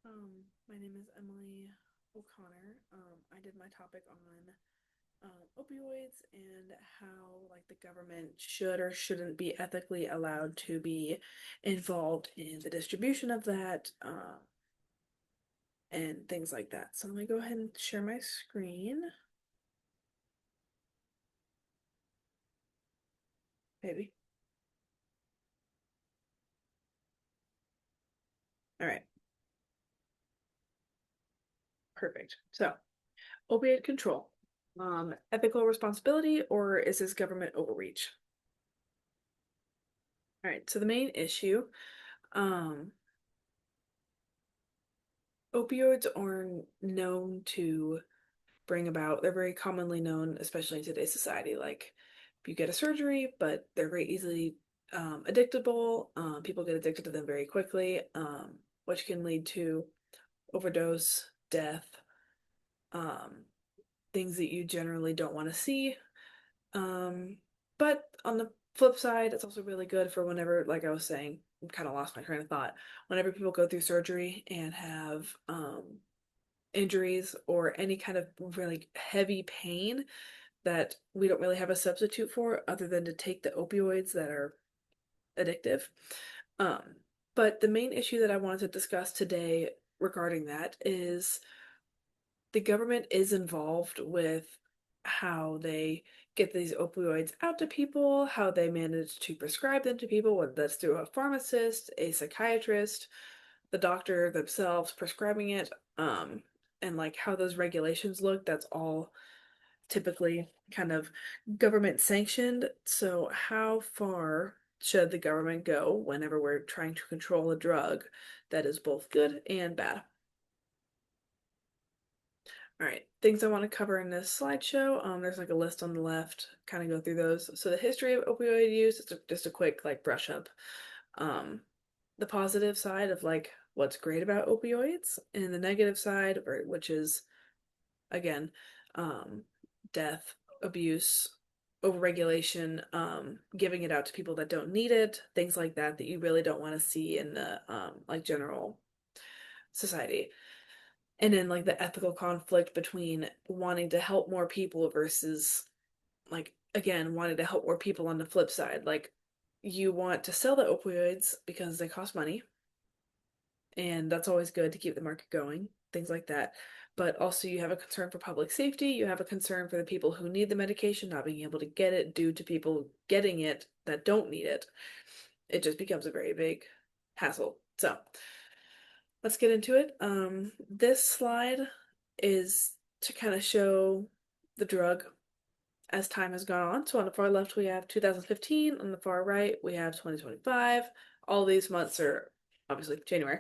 Hello. My name is Emily O'Connor. I did my topic on opioids and how like the government should or shouldn't be ethically allowed to be involved in the distribution of that and things like that. So let me go ahead and share my screen, maybe. All right, perfect. So opioid control, ethical responsibility, or is this government overreach? All right, so the main issue, um, opioids are known to bring about, they're very commonly known, especially in today's society. Like, you get a surgery, but they're very easily addictable. People get addicted to them very quickly, which can lead to overdose, death, um, things that you generally don't want to see. Um, but on the flip side, it's also really good for whenever, like I was saying, I kind of lost my train of thought. Whenever people go through surgery and have injuries or any kind of really heavy pain that we don't really have a substitute for other than to take the opioids that are addictive. Um, but the main issue that I wanted to discuss today regarding that is the government is involved with how they get these opioids out to people, how they manage to prescribe them to people, whether that's through a pharmacist, a psychiatrist, the doctor themselves prescribing it, and like how those regulations look. That's all typically kind of government sanctioned. So, how far should the government go whenever we're trying to control a drug that is both good and bad? All right, things I want to cover in this slideshow. There's like a list on the left, kind of go through those. So the history of opioid use, just a quick like brush up. Um, the positive side of like what's great about opioids, and the negative side, or which is again, um, death, abuse, overregulation, giving it out to people that don't need it, things like that that you really don't want to see in the like general society. And then like the ethical conflict between wanting to help more people versus like again wanting to help more people on the flip side. Like you want to sell the opioids because they cost money, and that's always good to keep the market going, things like that. But also, you have a concern for public safety, you have a concern for the people who need the medication not being able to get it due to people getting it that don't need it. It just becomes a very big hassle. So, let's get into it. This slide is to kind of show the drug as time has gone on. So on the far left, we have 2015. On the far right, we have 2025. All these months are obviously January.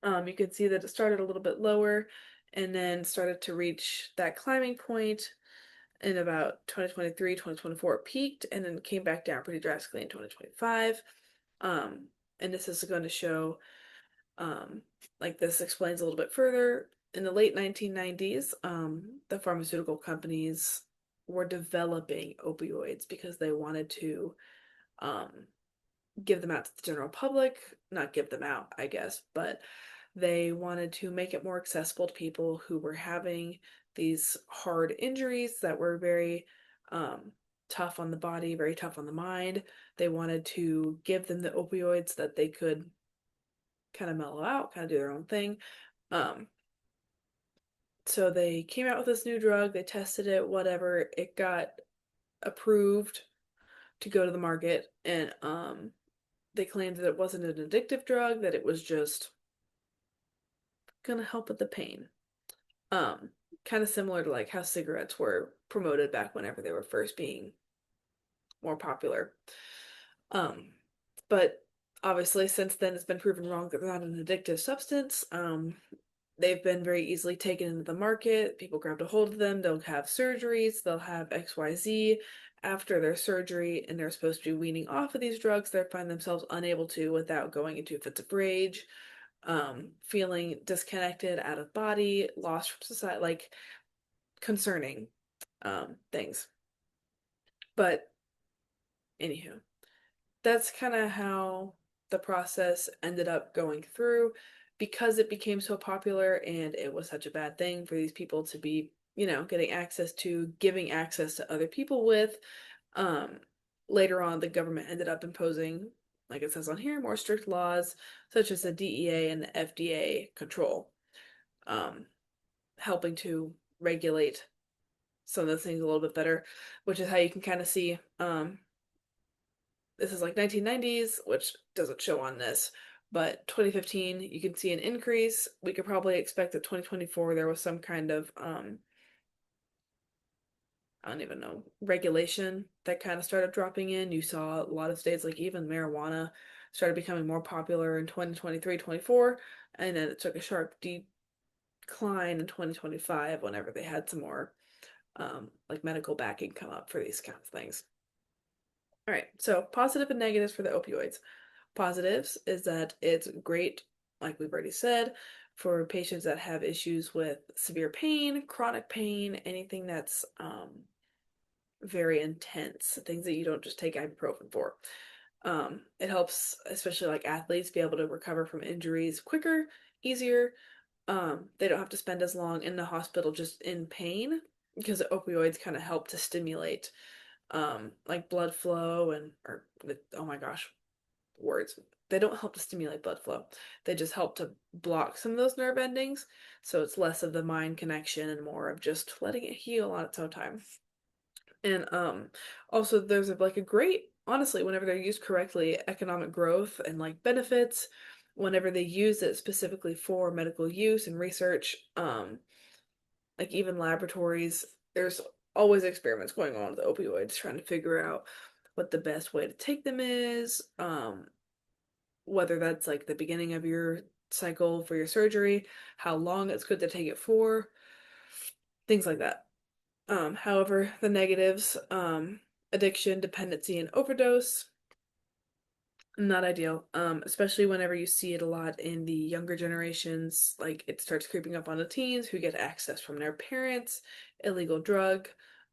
You can see that it started a little bit lower and then started to reach that climbing point in about 2023, 2024 it peaked and then came back down pretty drastically in 2025. Um, and this is going to show, um, like this explains a little bit further. In the late 1990s, the pharmaceutical companies were developing opioids because they wanted to um, give them out to the general public, not give them out, I guess, but they wanted to make it more accessible to people who were having these hard injuries that were very um, tough on the body, very tough on the mind. They wanted to give them the opioids that they could kind of mellow out, kind of do their own thing. Um, so they came out with this new drug, they tested it, whatever, it got approved to go to the market, and they claimed that it wasn't an addictive drug, that it was just gonna help with the pain. Um, Kind of similar to like how cigarettes were promoted back whenever they were first being more popular. Um, but obviously since then it's been proven wrong that they're not an addictive substance. They've been very easily taken into the market. People grabbed a hold of them. They'll have surgeries. They'll have XYZ after their surgery, and they're supposed to be weaning off of these drugs. They find themselves unable to without going into fits of rage, feeling disconnected, out of body, lost from society, like concerning things. But anywho, that's kind of how the process ended up going through. because it became so popular and it was such a bad thing for these people to be, getting access to, giving access to other people with, um, later on the government ended up imposing, like it says on here, more strict laws such as the DEA and the FDA control, um, helping to regulate some of those things a little bit better, which is how you can kind of see, this is like 1990s, which doesn't show on this, but 2015, you can see an increase. We could probably expect that 2024 there was some kind of I don't even know, regulation that kind of started dropping in. You saw a lot of states, like even marijuana, started becoming more popular in 2023, 24, and then it took a sharp decline in 2025 whenever they had some more like medical backing come up for these kinds of things. All right, so positive and negatives for the opioids. Positives is that it's great, like we've already said, for patients that have issues with severe pain, chronic pain, anything that's very intense, things that you don't just take ibuprofen for. It helps, especially like athletes, be able to recover from injuries quicker, easier. They don't have to spend as long in the hospital just in pain because the opioids kind of help to stimulate like blood flow and or oh my gosh, words. They don't help to stimulate blood flow. They just help to block some of those nerve endings, so it's less of the mind connection and more of just letting it heal on its own time. And also there's like a great, honestly, whenever they're used correctly, economic growth and like benefits whenever they use it specifically for medical use and research, like even laboratories, there's always experiments going on with opioids trying to figure out what the best way to take them is, whether that's like the beginning of your cycle for your surgery, how long it's good to take it for, things like that. However, the negatives, addiction, dependency, and overdose, not ideal. Especially whenever you see it a lot in the younger generations, like it starts creeping up on the teens who get access from their parents, illegal drug,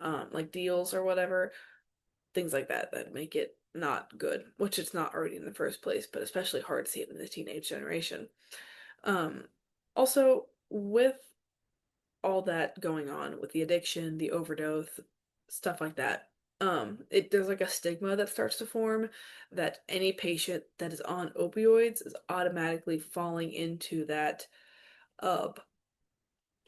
like deals or whatever, things like that that make it not good, which it's not already in the first place, but especially hard to see it in the teenage generation. Um, Also, with all that going on with the addiction, the overdose, stuff like that. There's like a stigma that starts to form that any patient that is on opioids is automatically falling into that uh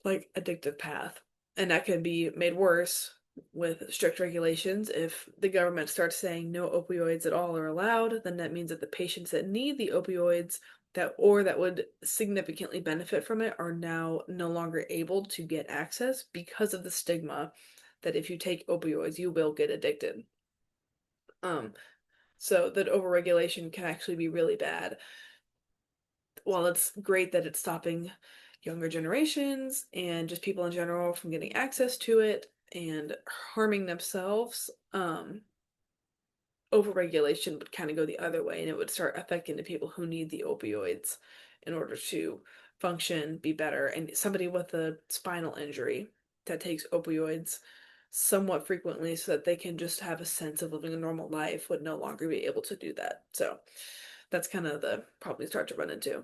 like addictive path. And that can be made worse with strict regulations. If the government starts saying no opioids at all are allowed, then that means that the patients that need the opioids that would significantly benefit from it are now no longer able to get access because of the stigma that if you take opioids, you will get addicted. Um, so that overregulation can actually be really bad. While it's great that it's stopping younger generations and just people in general from getting access to it and harming themselves, overregulation would kind of go the other way and it would start affecting the people who need the opioids in order to function, be better. And somebody with a spinal injury that takes opioids somewhat frequently so that they can just have a sense of living a normal life would no longer be able to do that. So that's kind of the problem you start to run into.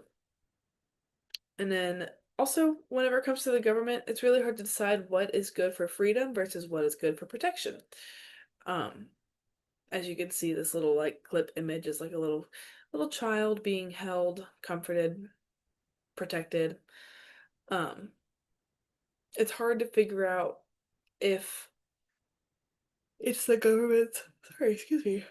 And then also, whenever it comes to the government, it's really hard to decide what is good for freedom versus what is good for protection. Um, as you can see, this little like clip image is like a little child being held, comforted, protected. Um, it's hard to figure out if it's the government's, sorry, excuse me,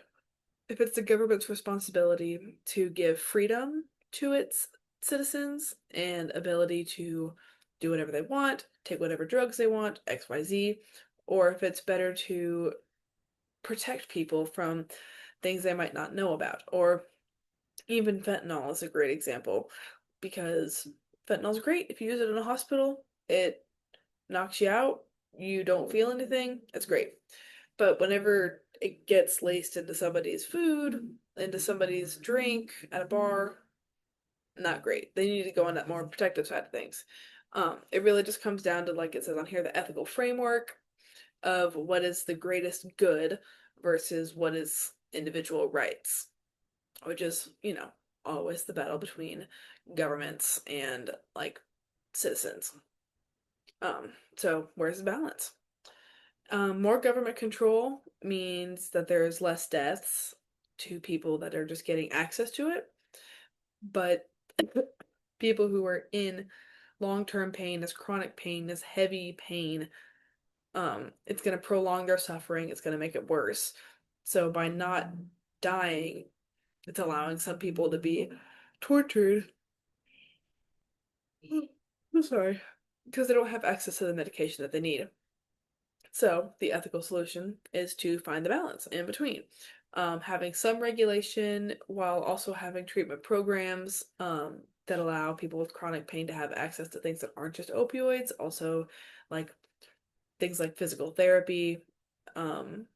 if it's the government's responsibility to give freedom to its citizens and ability to do whatever they want, take whatever drugs they want, XYZ, or if it's better to protect people from things they might not know about. Or even fentanyl is a great example because fentanyl is great. If you use it in a hospital, it knocks you out, you don't feel anything, it's great. But whenever it gets laced into somebody's food, into somebody's drink at a bar, not great. They need to go on that more protective side of things. It really just comes down to, like it says on here, the ethical framework of what is the greatest good versus what is individual rights, which is, always the battle between governments and like citizens. So where's the balance? More government control means that there's less deaths to people that are just getting access to it, but people who are in long-term pain, this chronic pain, this heavy pain, it's going to prolong their suffering, it's going to make it worse. So by not dying, it's allowing some people to be tortured. I'm sorry, because they don't have access to the medication that they need. So the ethical solution is to find the balance in between. Having some regulation while also having treatment programs that allow people with chronic pain to have access to things that aren't just opioids, also like things like physical therapy. Um,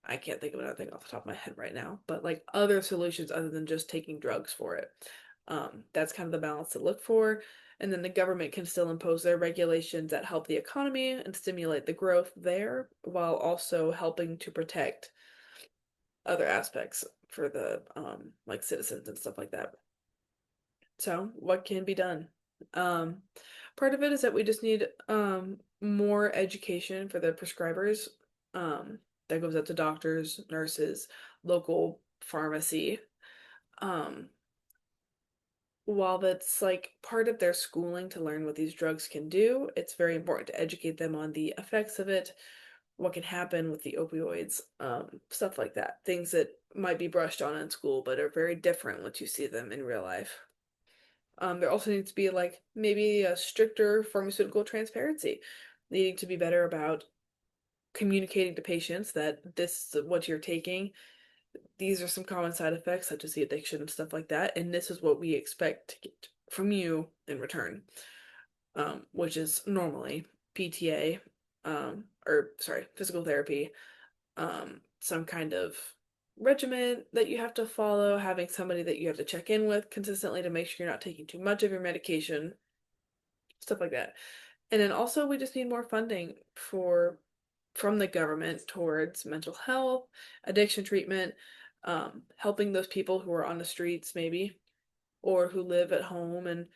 I can't think of another thing off the top of my head right now, but like other solutions other than just taking drugs for it. That's kind of the balance to look for. And then the government can still impose their regulations that help the economy and stimulate the growth there while also helping to protect other aspects for the like citizens and stuff like that. So, what can be done? Um, Part of it is that we just need more education for the prescribers. Um, that goes out to doctors, nurses, local pharmacy. Um, while that's like part of their schooling to learn what these drugs can do, it's very important to educate them on the effects of it, what can happen with the opioids, stuff like that. Things that might be brushed on in school, but are very different once you see them in real life. There also needs to be like maybe a stricter pharmaceutical transparency, needing to be better about communicating to patients that this is what you're taking. These are some common side effects, such as the addiction and stuff like that, and this is what we expect to get from you in return, which is normally PTA, or sorry, physical therapy, some kind of regimen that you have to follow, having somebody that you have to check in with consistently to make sure you're not taking too much of your medication, stuff like that. And then also we just need more funding for from the government towards mental health, addiction treatment, helping those people who are on the streets maybe, or who live at home and,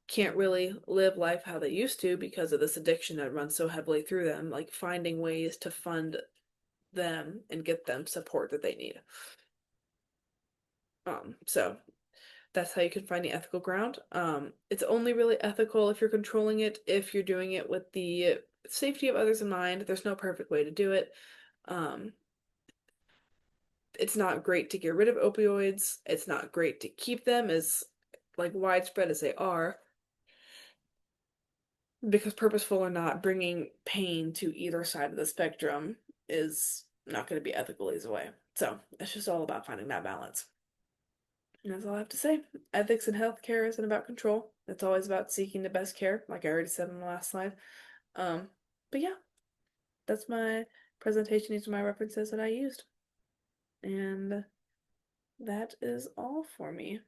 can't really live life how they used to because of this addiction that runs so heavily through them, like finding ways to fund them and get them support that they need. So that's how you can find the ethical ground. It's only really ethical if you're controlling it, if you're doing it with the safety of others in mind. There's no perfect way to do it. Um, it's not great to get rid of opioids. It's not great to keep them as like widespread as they are, because purposeful or not, bringing pain to either side of the spectrum is not going to be ethical either way. So it's just all about finding that balance. And that's all I have to say. Ethics in healthcare isn't about control. It's always about seeking the best care, like I already said in the last slide. Um, but yeah, that's my presentation. These are my references that I used. And that is all for me.